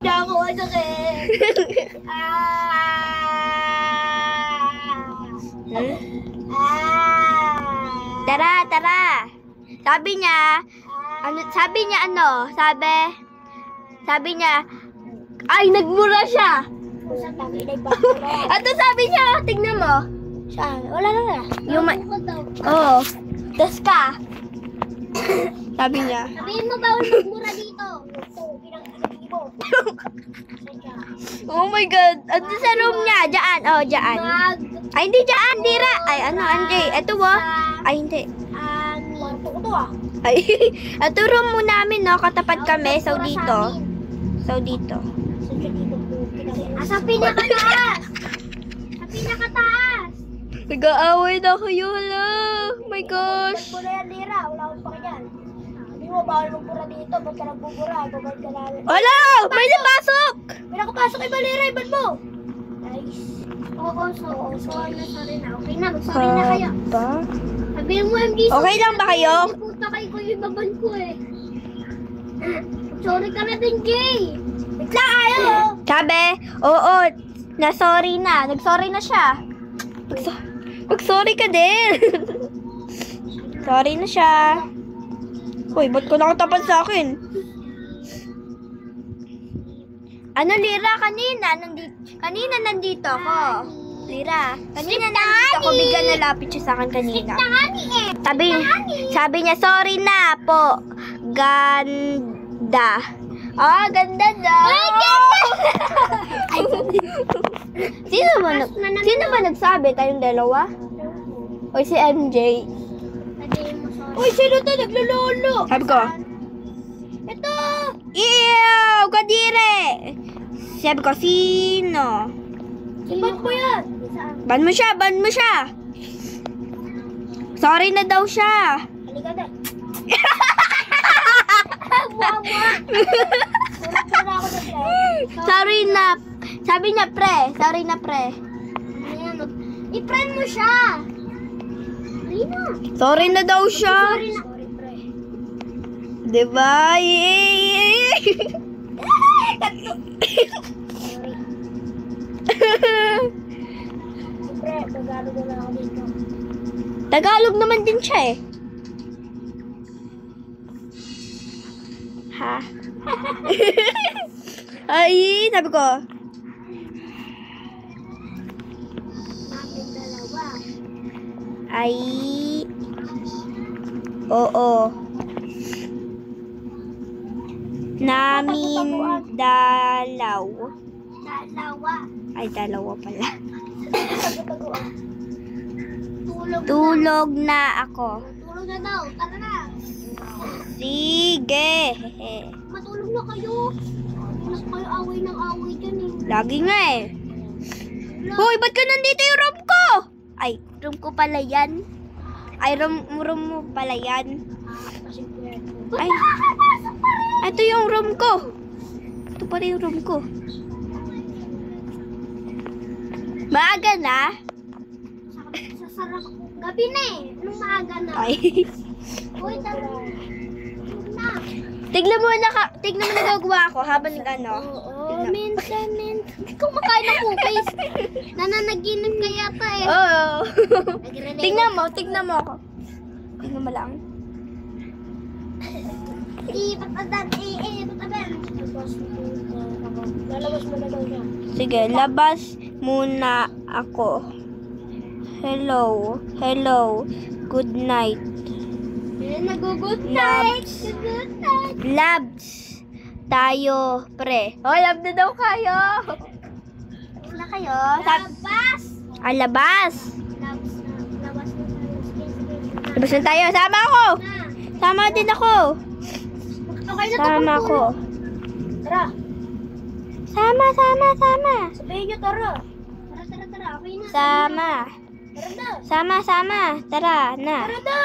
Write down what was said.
Ako sakit. Tara, tara. Sabi niya, ay, nagmura siya. Ato sabi niya, tignan mo. Saan? Wala na. Yung Oo. Tas ka. Sabi niya. Sabihin mo bawal magmura dito. Oh my God. Ato sa room niya. Diyan. Oh, diyan. Ay, hindi diyan. Dira. Ay, ano, Anjay. Ito mo. Ay, hindi. Kwarto ko to ah. Ay, ito room mo namin, no? Katapat kami. So, dito. So, dito. Sa pinakataas! Sa pinakataas! Nag-aaway na kayo, hala. Oh my gosh. Ba't mo na yan, Lira? Wala akong pakyan. Sabi mo, bawal magpura dito. Ba't ka nagbubura? Babad ka namin. Hala! May napasok! May nakapasok iba, Lira. Ibad mo! Nice. Oo, sorry na. Okay na, sorry na kayo. Ba? Sabihin mo, MG. Okay lang ba kayo? Hindi puta kayo ko yung baban ko eh. Sorry ka na din, Jay. Bigla kayo. Sabi, oo, na-sorry na. Nag-sorry na siya. Mag-sorry ka din. Sorry na siya. Uy, ba't ko nakatapat sa akin? Ano, Lira, kanina nandito ako. Lira, kanina nandito ako, bigla nalapit siya sa akin kanina. Sabi niya, sorry na po. Ganda. Ah, ganda daw. Ay, ganda! Sino ba nagsabi? Tayong dalawa? O si MJ? Sabihin mo, sorry. Uy, sino to? Naglulolo. Sabi ko, Ito! ew, kadire. Sabi ko, sino? Ibad mo yan! Ban mo siya. Sorry na daw siya. Halika na. Sorry na. Sabi niya, sorry na, pre. I-friend mo siya! Halina! Sorry na daw siya. Sorry na. Sorry, pre. Diba? Yay! Pre, Tagalog na ako dito. Tagalog naman din siya eh. Ha? Ay, sabi ko. Namin dalawa. Ay. Oo. Namin dalaw. Dalawa. Ay, dalawa pala. Tago-tagoan. Tulog na ako. Tulog na daw. Tara na. Sige. Matulog na kayo. Mas kayo away ng away dyan eh. Lagi nga eh. Hoy, ba't ka nandito yung room ko? Ay, room ko pala yan. Ay, room mo pala yan. Ay, ito yung room ko. Ito pala yung room ko. Maaga na? Sa sarap. Gabi na eh. Anong maaga na? Ay. Uy, tara. Na. Tignan mo nagagawa ko habang ano. Oo, minsan. Hindi ko makain ng cookies. Nananaginip ka yata eh. Oo. Nagre-relate. Tignan mo ako. Tignan mo lang. Ipatadan. Lalabas mo na daw siya. Sige, labas muna ako. Hello. Good night. Nag-good night. Good night. Labs tayo, pre. Oh, lab na daw kayo. Na kayo? Labas. Labas. Labas. Labas na tayo. Labas na tayo. Sama ako. Sama din ako. Okay na Sama ako. Tara. Sama. Sabihin nyo tara. Tara. Okay na. Sama. Tara na. Sama. Tara na. Tara na.